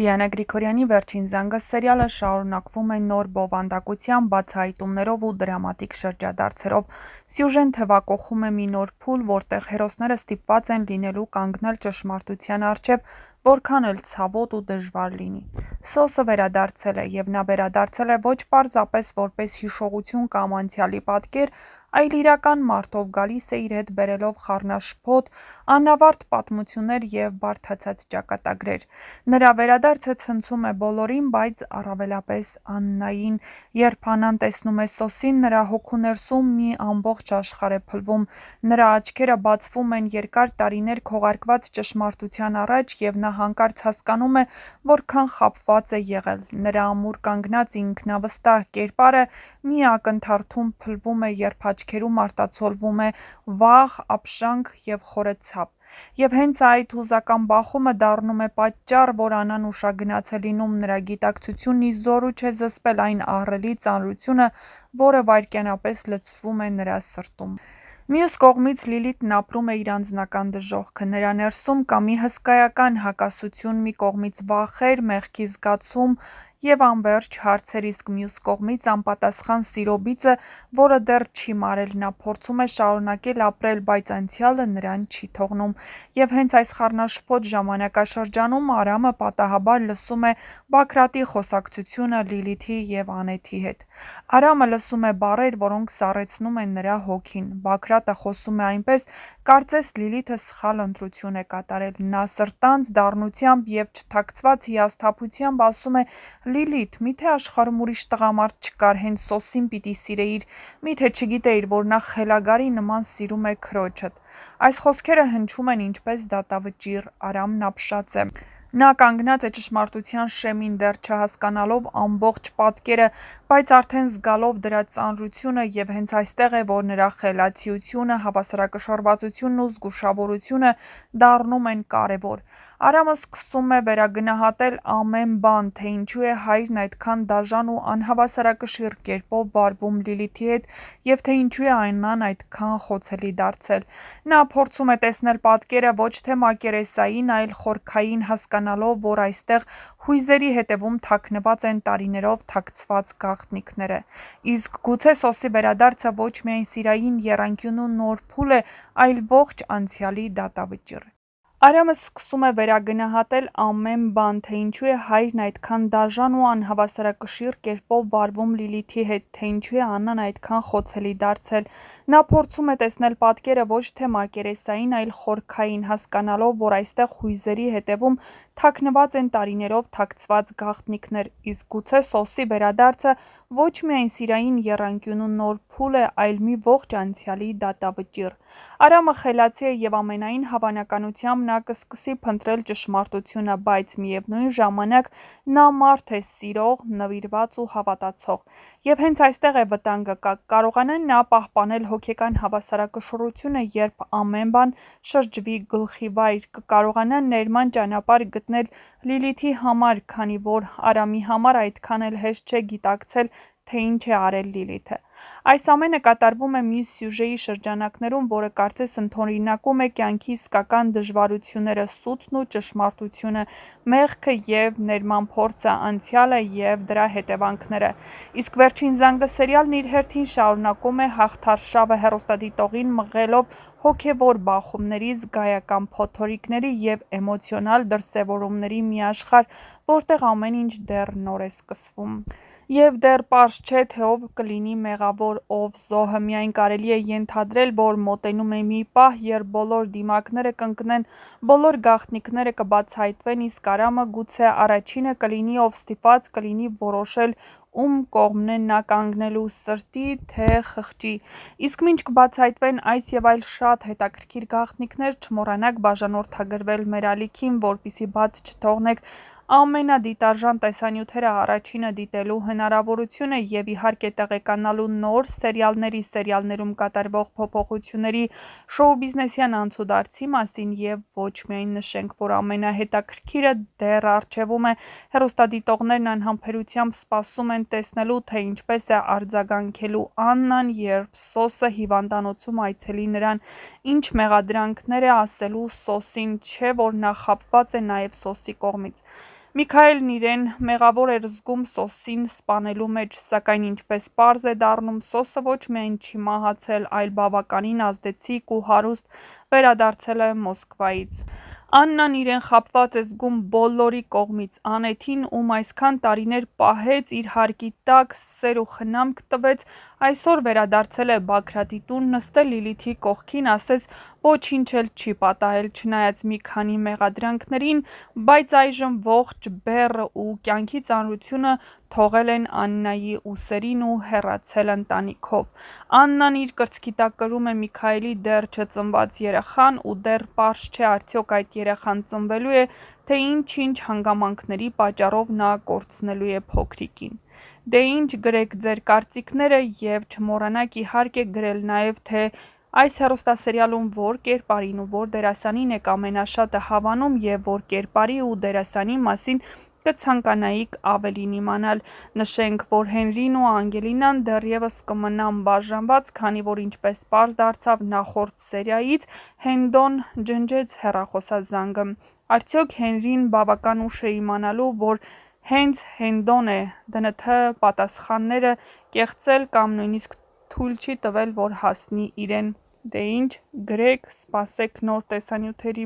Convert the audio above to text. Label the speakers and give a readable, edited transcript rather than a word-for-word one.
Speaker 1: Դիանա Գրիգորյանի «Վերջին զանգը» սերիալը շարունակվում է նոր բովանդակությամբ, բացահայտումներով ու դրամատիկ շրջադարձերով։ Սյուժեն թևակոխում է մի նոր փուլ, որտեղ հերոսները ստիպված են լինելու կանգնել ճշմարտության առջև, որքան էլ ցավոտ ու դժվար լինի։ Սոսը վերադարձել է, և նա վերադարձել է ոչ պարզապես որպես հիշողություն կամ անցյալի պատկեր, այլ իրական մարդով գալիս է իր հետ բերելով խառնաշփոթ, անավարտ պատմություններ և բարդացած ճակատագրեր։ Նրա վերադարձը ցնցում է բոլորին, բայց առավելապես Աննային։ Երբ Աննան տեսնում է Սոսին, նրա հոգու ներսում մի ամբողջ աշխարհ է փլվում, նրա աչքերը բացվում են երկար տարիներ քողարկված ճշմարտության առաջ, և նա հանկարծ հասկանում է, որքան խաբված է եղել։ Նրա ամուր կանգնած ինքնավստահ կերպարը մի ակնթարթում փլվում է, երբ աչքերում արտացոլվում է վախ, ապշանք և խորը ցավ։ Եվ հենց այդ հուզական բախումը դառնում է պատճառ, որ Աննան ուշագնաց է լինում, նրա գիտակցությունն ի զորու չէ զսպել այն ահռելի ծանրությունը, որը վայրկյանապես լցվում է նրա սրտում։ Մյուս կողմից Լիլիթն ապրում է իր անձնական դժոխքը։ Նրա ներսում կա մի հսկայական հակասություն՝ մի կողմից վախեր, մեղքի զգացում և անվերջ հարցեր, իսկ մյուս կողմից անպատասխան սիրո բիծը, որը դեռ չի մարել։ Նա փորձում է շարունակել ապրել, բայց անցյալը նրան չի թողնում։ Եվ հենց այս խառնաշփոթ ժամանակաշրջանում Արամը պատահաբար լսում է Բագրատի խոսակցությունը Լիլիթի և Անեթի հետ։ Արամը լսում է բառեր, որոնք սառեցնում են նրա հոգին։ Բագրատը խոսում է այնպես, կարծես Լիլիթը սխալ ընտրություն է կատարել։ Նա սրտանց դառնությամբ և չթաքցված հիասթափությամբ ասում է. «Լիլիթ, միթե աշխարհում ուրիշ տղամարդ չկար, հենց Սոսին պիտի սիրեիր, միթե չգիտեիր, որ նա խելագարի նման սիրում է քրոջդ»։ Այս խոսքերը հնչում են ինչպես դատավճիռ։ Արամն ապշած է։ Նա կանգնած է ճշմարտության շեմին, դեռ չհասկանալով ամբողջ պատկերը, բայց արդեն զգալով դրա ծանրությունը, և հենց այստեղ է, որ նրա խելացիությունը, հավասարակշռվածությունն ու զգուշավորությունը դառնում են կարևոր։ Արամը սկսում է վերագնահատել ամեն բան, թե ինչու է հայրն այդքան դաժան ու անհավասարակշիռ կերպով վարվում Լիլիթի հետ, և թե ինչու է Աննան այդքան խոցելի դարձել։ Նա փորձում է տեսնել պատկերը ոչ թե մակերեսային, այլ խորքային, հասկանալով, որ այստեղ հույզերի հետևում թաքնված են տարիներով թաքցված գաղտնիքները։ Իսկ գուցե Սոսի վերադարձը ոչ միայն սիրային եռանկյունու նոր փուլ է, այլ ողջ անցյալի դատավճիռ։ Արամը սկսում է վերագնահատել ամեն բան, թե ինչու է հայրն այդքան դաժան ու անհավասարակշիռ կերպով վարվում Լիլիթի հետ, թե ինչու է Աննան այդքան խոցելի դարձել։ Նա փորձում է տեսնել պատկերը ոչ թե մակերեսային, այլ խորքային, հասկանալով, որ այստեղ հույզերի հետևում թաքնված են տարիներով թաքցված գաղտնիքներ։ Իսկ գուցե Սոսի վերադարձը ոչ միայն սիրային եռանկյունու նոր փուլ է, այլ մի ողջ անցյալի դատավճիռ։ Արամը խելացի է և ամենայն հավանականությամբ նա կսկսի փնտրել ճշմարտությունը, բայց միևնույն ժամանակ նա մարդ է սիրող, նվիրված ու հավատացող։ Եվ հենց այստեղ է վտանգը։ Կարողանա նա պահպանել հոգեկան հավասարակշռությունը, երբ ամեն բան շրջվի գլխիվայր։ Կկարողանա ներման ճանապարհ գտնել Լիլիթի համար, քանի որ Արամի համար այդքան էլ հեշտ չէ գիտակցել, թե ինչ է արել Լիլիթը։ Այս ամենը կատարվում է մի սյուժեի շրջանակներում, որը կարծես ընդօրինակում է կյանքի իսկական դժվարությունները, սուտն ու ճշմարտությունը, մեղքը և ներման փորձը, անցյալը և դրա հետևանքները։ Իսկ «Վերջին զանգը» սերիալն իր հերթին շարունակում է հաղթարշավը, հեռուստադիտողին մղելով հոգևոր բախումների, զգայական փոթորիկների և էմոցիոնալ դրսևորումների մի աշխարհ, որտեղ ամեն ինչ դեռ նոր է սկսվում։ Եվ դեռ պարզ չէ, թե ով կլինի մեղավոր, ով զոհը։ Միայն կարելի է ենթադրել, որ մոտենում է մի պահ, երբ բոլոր դիմակները կընկնեն, բոլոր գաղտնիքները կբացահայտվեն, իսկ Արամը գուցե առաջինը կլինի, ով ստիպված կլինի որոշել ում կողմն է նա կանգնելու՝ սրտի, թե խղճի։ Իսկ մինչ կբացահայտվեն այս և այլ շատ հետաքրքիր գաղտնիքներ, չմոռանաք բաժանորդագրվել մեր ալիքին, որպեսզի բաց չթողնեք ամենադիտարժան տեսանյութերը առաջինը դիտելու հնարավորությունը և իհարկե տեղեկանալու նոր սերիալների, սերիալներում կատարվող փոփոխությունների, շոու բիզնեսյան անցուդարձի մասին։ Եվ ոչ միայն նշենք, որ ամենահետաքրքիրը դեռ առջևում է։ Հեռուստադիտողներն անհամբերությամբ սպասում են տեսնելու, թե ինչպես է արձագանքելու Աննան, երբ Սոսը հիվանդանոցում այցելի նրան, ինչ մեղադրանքներ է ասելու Սոսին, չէ՞ որ նա խաբված է նաև Սոսի կողմից։ Միքայելն իրեն մեղավոր էր զգում Սոսին սպանելու մեջ, սակայն ինչպես պարզ է դառնում, Սոսը ոչ միայն չի մահացել, այլ բավականին ազդեցիկ ու հարուստ վերադարձել է Մոսկվայից։ Աննան իրեն խաբված է զգում բոլորի կողմից, Անետին, ում այսքան տարիներ պահեց իր հարկի տակ, սեր ու խնամք տվեց, այսօր վերադարձել է Բագրատի տուն, նստել Լիլիթի կողքին, ասես ոչինչ էլ չի պատահել, չնայած մի քանի մեղադրանքներին, բայց այժմ ողջ բեռը ու կյանքի ծանրությունը թողել են Աննայի ուսերին ու հեռացել ընտանիքով։ Աննան իր կրծքի տակ կրում է Միքայելի դեռ չծնված երեխան ու դեռ պարզ չէ արդյոք այդ երեխան ծնվելու է, թե ինչ-ինչ հանգամանքների պատճառով նա կորցնելու է փոքրիկին։ Դե ինչ գրեք ձեր կարծիքները և չմոռանաք իհարկե գրել նաև, թե այս հեռուստասերիալում որ կերպարին ու որ դերասանին եք ամենաշատը հավանում և որ կերպարի ու դերասանի մասին կցանկանայիք ավելին իմանալ։ Նշենք, որ Հենրին ու Անգելինան դեռևս կմնան բաժանված, քանի որ ինչպես պարզ դարձավ նախորդ սերիայից, Հենդոն ջնջեց հեռախոսազանգը։ Արդյոք Հենրին բավական ուշ է իմանալու, որ հենց Հենդոն է ԴՆԹ պատասխանները կեղծել կամ նույնիսկ թույլ չի տվել, որ հասնի իրեն։ Դե ինչ գրեք, սպասեք նոր տեսանյութերի։